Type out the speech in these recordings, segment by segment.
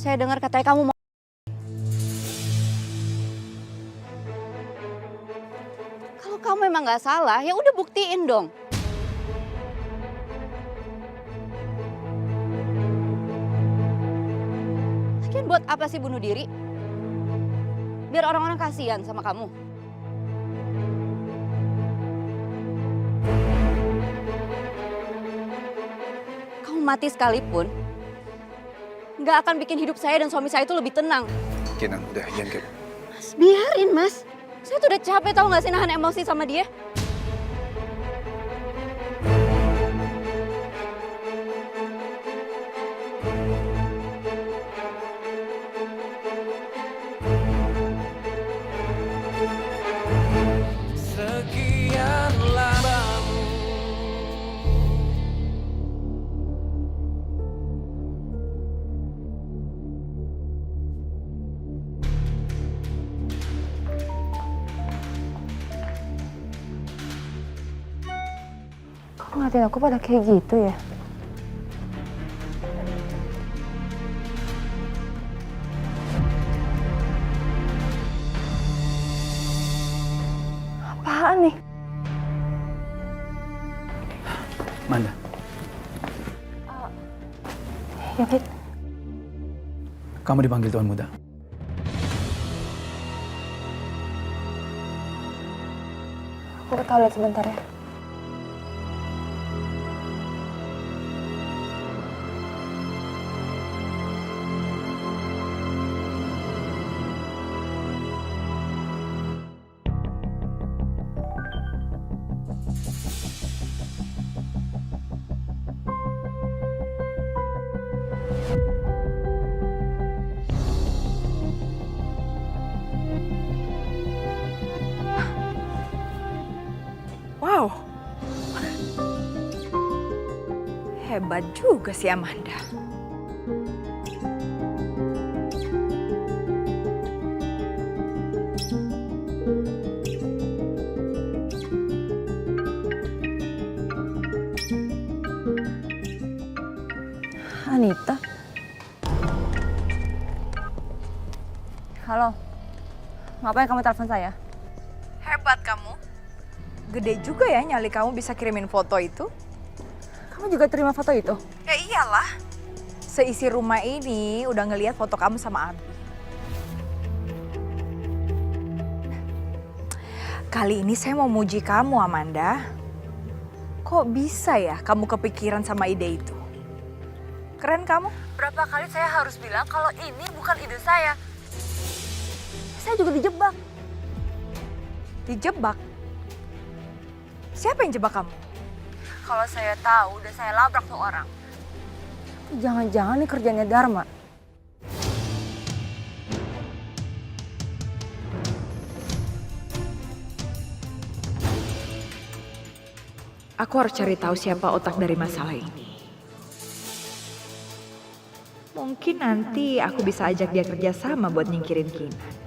Saya dengar katanya kamu mau... Kalau kamu memang nggak salah, ya udah buktiin dong. Lagian buat apa sih bunuh diri? Biar orang-orang kasihan sama kamu. Kamu mati sekalipun, nggak akan bikin hidup saya dan suami saya itu lebih tenang. Kinan, udah, jangan kayak... Mas, biarin mas. Saya tuh udah capek tahu nggak sih nahan emosi sama dia. Sekian lamamu. Kok ngeliatin aku pada kayak gitu ya? Apaan nih? Mana? Ya, Fit. Kamu dipanggil Tuan Muda. Aku ke toilet sebentar ya. Wow, hebat juga si Amanda. Anita? Halo, ngapain kamu telepon saya? Hebat kamu. Gede juga ya nyali kamu bisa kirimin foto itu. Kamu juga terima foto itu? Ya iyalah. Seisi rumah ini udah ngelihat foto kamu sama Abi. Kali ini saya mau muji kamu, Amanda. Kok bisa ya kamu kepikiran sama ide itu? Keren kamu. Berapa kali saya harus bilang kalau ini bukan ide saya. Saya juga dijebak. Dijebak? Siapa yang jebak kamu? Kalau saya tahu, udah saya labrak tuh orang. Jangan-jangan ini kerjanya Dharma. Aku harus cari tahu siapa otak dari masalah ini. Mungkin nanti aku bisa ajak dia kerja sama buat nyingkirin Kinan.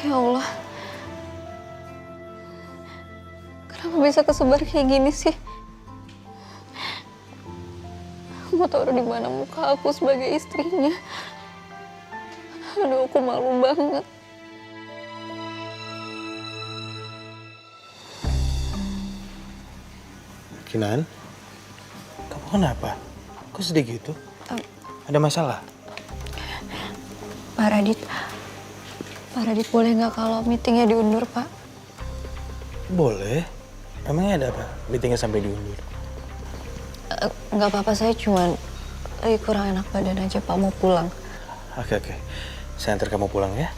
Ya Allah, kenapa bisa kesebar kayak gini sih? Aku taruh di mana muka aku sebagai istrinya. Aduh, aku malu banget. Kinan, kamu kenapa? Kok sedih gitu? Ada masalah? Pak Radit boleh nggak kalau meetingnya diundur, Pak? Boleh. Emangnya ada apa? Meetingnya sampai diundur? Nggak apa-apa, saya cuma lagi kurang enak badan aja, Pak. Mau pulang. Oke. Saya antar kamu pulang ya.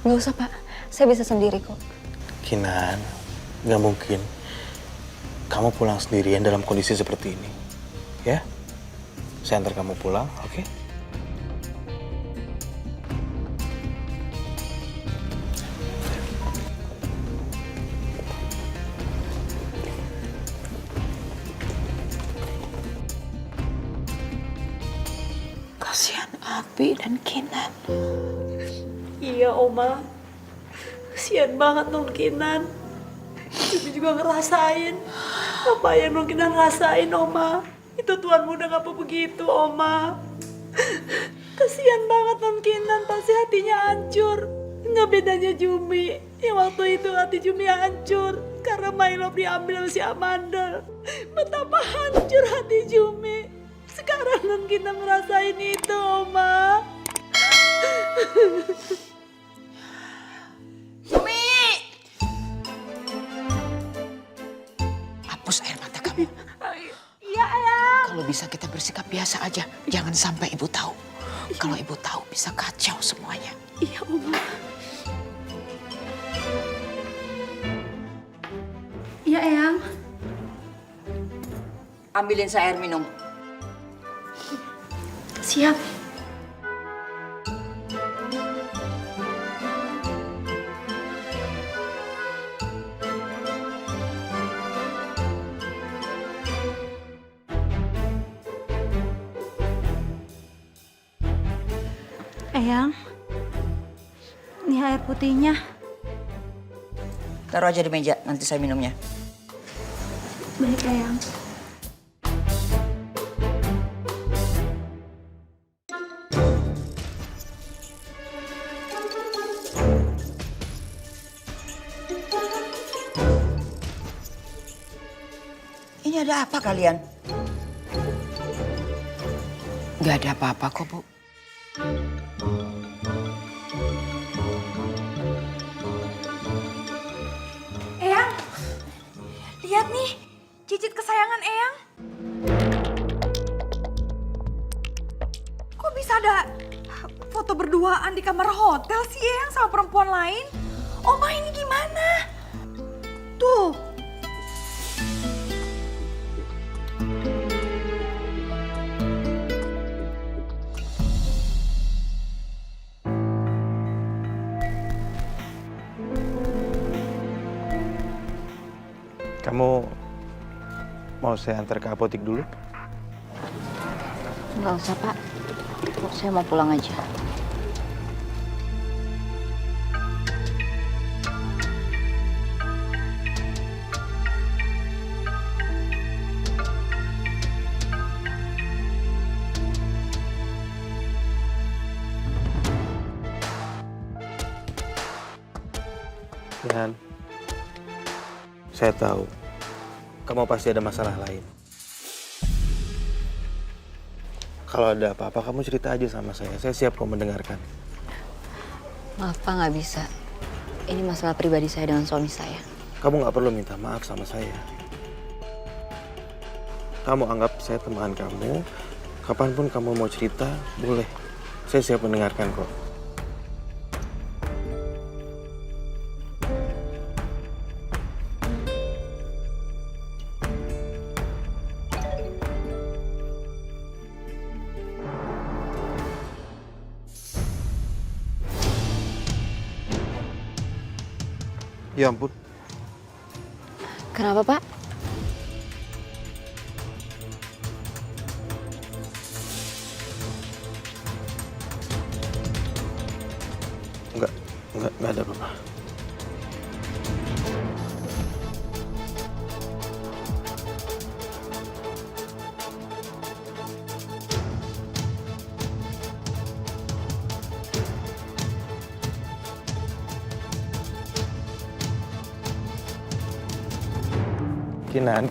Nggak usah, Pak. Saya bisa sendiri kok. Kinan, nggak mungkin. Kamu pulang sendirian dalam kondisi seperti ini. Ya? Saya antar kamu pulang, oke? Abi dan Kinan. Iya, Oma. Kasian banget non Kinan. Cumi juga ngerasain apa yang non Kinan rasain, Oma. Itu Tuhan muda ngapa begitu, Oma. Kasian banget non Kinan, pasti hatinya hancur. Nggak bedanya Jumi. Yang waktu itu hati Jumi hancur karena My Love diambil sama si Amanda. Betapa hancur hati Jumi. Sekarang non Kinan ngerasain itu, Oma. Jumi! Hapus air mata kamu. Iya, Ayang. Kalau bisa kita bersikap biasa aja. Jangan sampai ibu tahu. Kalau ibu tahu bisa kacau semuanya. Iya, Oma. Iya, Eyang. Ambilin saya air minum. Siap. Eyang, ini air putihnya. Taruh aja di meja, nanti saya minumnya. Baik, Eyang. Ini ada apa kalian? Gak ada apa-apa kok, Bu. Eyang, lihat nih, cicit kesayangan Eyang. Kok bisa ada foto berduaan di kamar hotel sih Eyang sama perempuan lain? Oma ini gimana? Tuh. Kamu mau saya antar ke apotek dulu? Nggak usah, Pak. Saya mau pulang aja. Dan saya tahu kamu pasti ada masalah lain. Kalau ada apa-apa kamu cerita aja sama saya siap kok mendengarkan. Maaf, Pak, nggak bisa. Ini masalah pribadi saya dengan suami saya. Kamu nggak perlu minta maaf sama saya. Kamu anggap saya teman kamu, kapanpun kamu mau cerita, boleh. Saya siap mendengarkan kok. Ya ampun. Kenapa, Pak? Enggak ada apa-apa.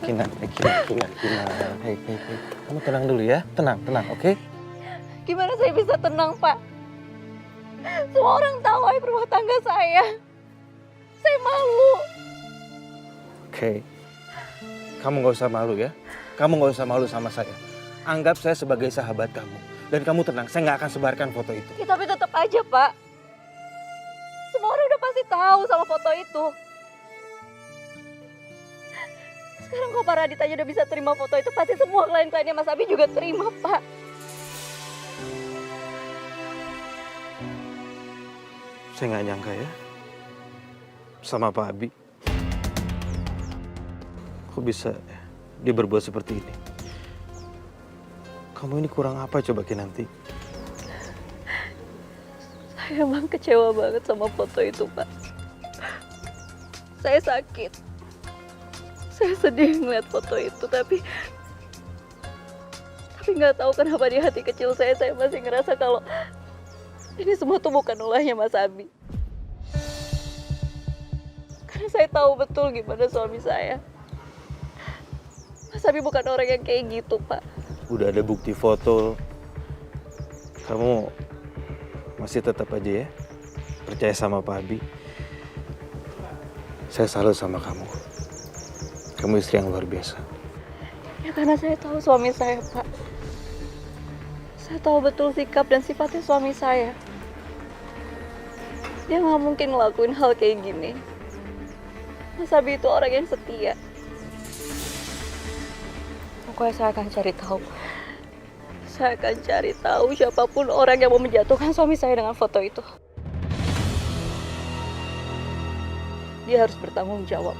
Kinan. Hei. Kamu tenang dulu ya. Tenang, oke? Gimana saya bisa tenang, Pak? Semua orang tahu aib rumah tangga saya. Saya malu. Oke. Kamu nggak usah malu ya. Kamu nggak usah malu sama saya. Anggap saya sebagai sahabat kamu. Dan kamu tenang, saya nggak akan sebarkan foto itu. Ya, tapi tetap aja, Pak. Semua orang udah pasti tahu sama foto itu. Sekarang kalau Pak Radit aja udah bisa terima foto itu, pasti semua klien-kliennya Mas Abi juga terima, Pak. Saya nggak nyangka ya. Sama Pak Abi. Kok bisa dia berbuat seperti ini? Kamu ini kurang apa coba Kinanti? Saya emang kecewa banget sama foto itu, Pak. Saya sakit. Saya sedih ngeliat foto itu, tapi nggak tahu kenapa di hati kecil saya masih ngerasa kalau ini semua tuh bukan ulahnya Mas Abi. Karena saya tahu betul gimana suami saya. Mas Abi bukan orang yang kayak gitu, Pak. Udah ada bukti foto. Kamu masih tetap aja ya percaya sama Pak Abi. Saya salut sama kamu. Kamu istri yang luar biasa. Ya karena saya tahu suami saya, Pak. Saya tahu betul sikap dan sifatnya suami saya. Dia nggak mungkin ngelakuin hal kayak gini. Mas Abi itu orang yang setia. Pokoknya saya akan cari tahu. Saya akan cari tahu siapapun orang yang mau menjatuhkan suami saya dengan foto itu. Dia harus bertanggung jawab.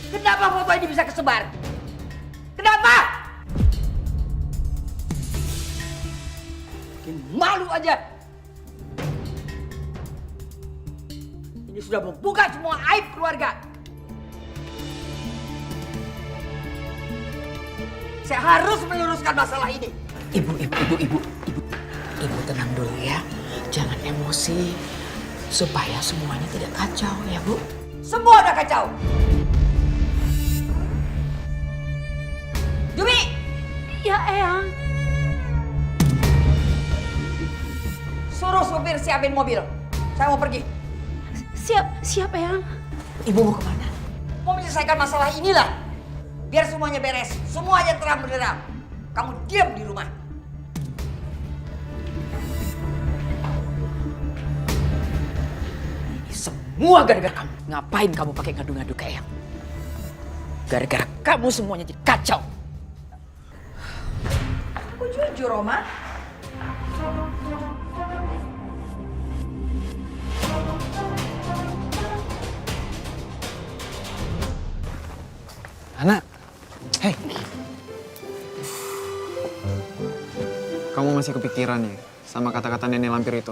Kenapa foto ini bisa kesebar? Kenapa? Bikin malu aja. Ini sudah membuka semua aib keluarga. Saya harus meluruskan masalah ini. Ibu tenang dulu ya. Jangan emosi. Supaya semuanya tidak kacau ya, Bu. Semua udah kacau. Jumi! Ya, Eyang. Suruh supir siapin mobil. Saya mau pergi. Siap, Eyang. Ibu mau kemana? Mau menyelesaikan masalah inilah. Biar semuanya beres. Semuanya terang benderang. Kamu diam di rumah. Ini semua gara-gara kamu. Ngapain kamu pakai ngadu-ngadu ke Eyang? Gara-gara kamu semuanya jadi kacau. Aku jujur, Roma. Anak, hei. Kamu masih kepikiran ya sama kata-kata nenek lampir itu?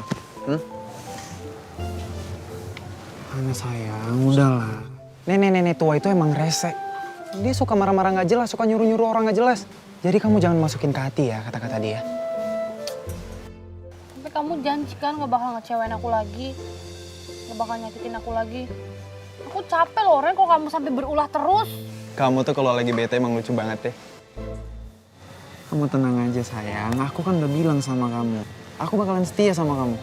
Ana sayang, udahlah. Nenek-nenek tua itu emang rese. Dia suka marah-marah nggak jelas, suka nyuruh-nyuruh orang nggak jelas. Jadi kamu jangan masukin ke hati ya kata-kata dia. Tapi kamu janji kan gak bakal ngecewain aku lagi. Gak bakal nyakitin aku lagi. Aku capek loh, Ren, kalau kamu sampai berulah terus. Kamu tuh kalau lagi bete emang lucu banget deh. Kamu tenang aja sayang, aku kan udah bilang sama kamu. Aku bakalan setia sama kamu.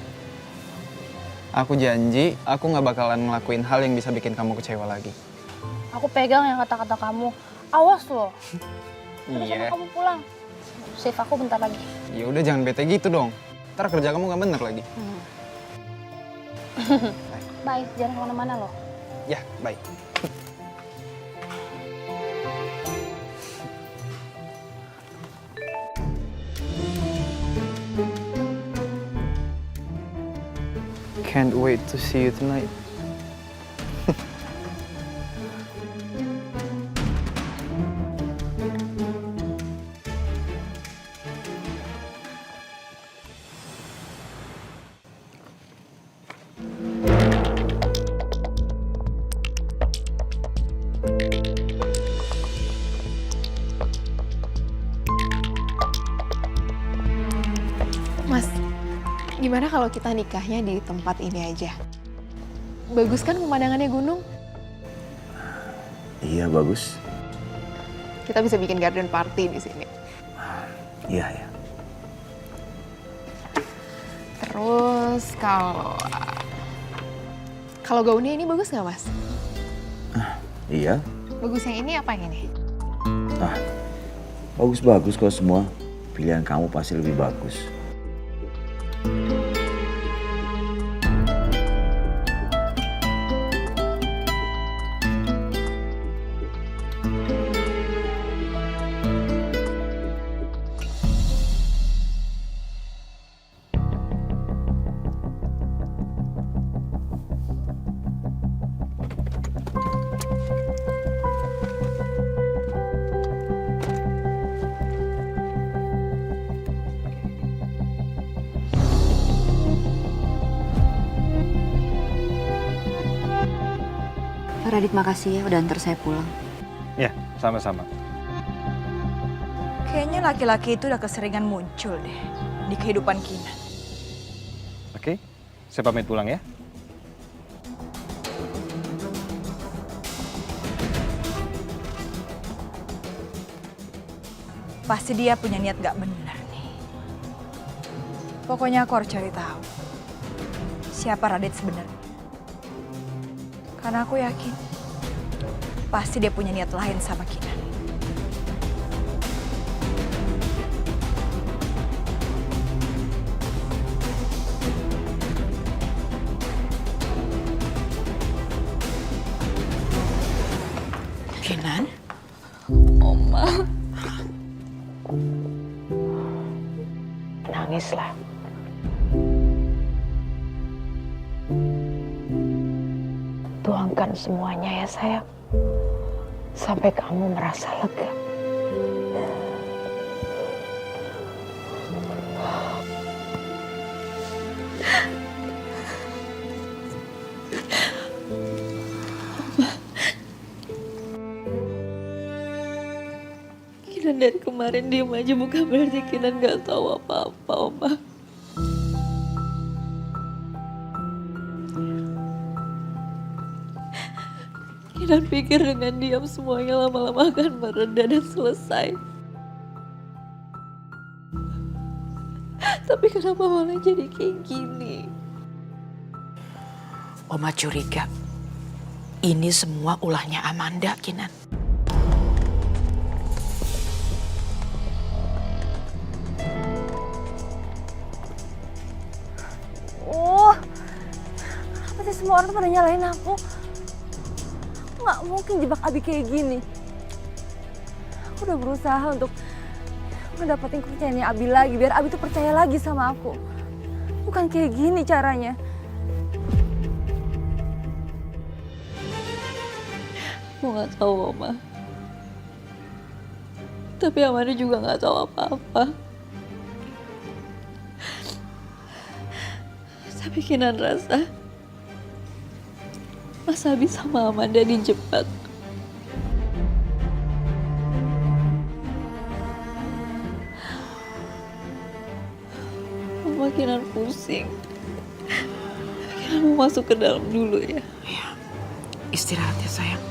Aku janji, aku gak bakalan ngelakuin hal yang bisa bikin kamu kecewa lagi. Aku pegang yang kata-kata kamu. Awas loh. Udah Iya. sana kamu pulang. Save aku bentar lagi. Ya udah jangan bete gitu dong. Ntar kerja kamu gak bener lagi. Bye, jangan kemana-mana loh. Ya, bye. Can't wait to see you tonight. Mas, gimana kalau kita nikahnya di tempat ini aja? Bagus kan pemandangannya gunung? Iya, bagus. Kita bisa bikin garden party di sini. Iya, ya. Terus kalau gaunnya ini bagus nggak, Mas? Iya. Bagus yang ini apa yang ini? Bagus-bagus kok semua. Pilihan kamu pasti lebih bagus. Radit makasih ya udah antar saya pulang. Ya, sama-sama. Kayaknya laki-laki itu udah keseringan muncul deh di kehidupan Kinan. Oke, saya pamit pulang ya. Pasti dia punya niat gak benar nih. Pokoknya aku harus cari tahu siapa Radit sebenarnya. Karena aku yakin pasti dia punya niat lain sama Kinan. Kinan? Oma. Nangislah. Tuangkan semuanya ya sayang. Sampai kamu merasa lega. Kinan dari kemarin diem aja bukan berarti Kinan gak tahu apa-apa, Oma. Kinan pikir dengan diam semuanya lama-lama akan mereda dan selesai. Tapi kenapa malah jadi kayak gini? Oma curiga. Ini semua ulahnya Amanda, Kinan. Oh, kenapa sih semua orang tuh pada nyalain aku? Aku nggak mungkin jebak Abi kayak gini. Aku udah berusaha untuk ngedapetin kepercayaannya Abi lagi, biar Abi tuh percaya lagi sama aku. Bukan kayak gini caranya. Aku nggak tahu, Oma. Tapi Amanda juga nggak tahu apa-apa. Tapi Kinan rasa Mas Abi sama Amanda dijebak. Oma, Kinan pusing. Kinan mau masuk ke dalam dulu ya. Ya, istirahat ya sayang.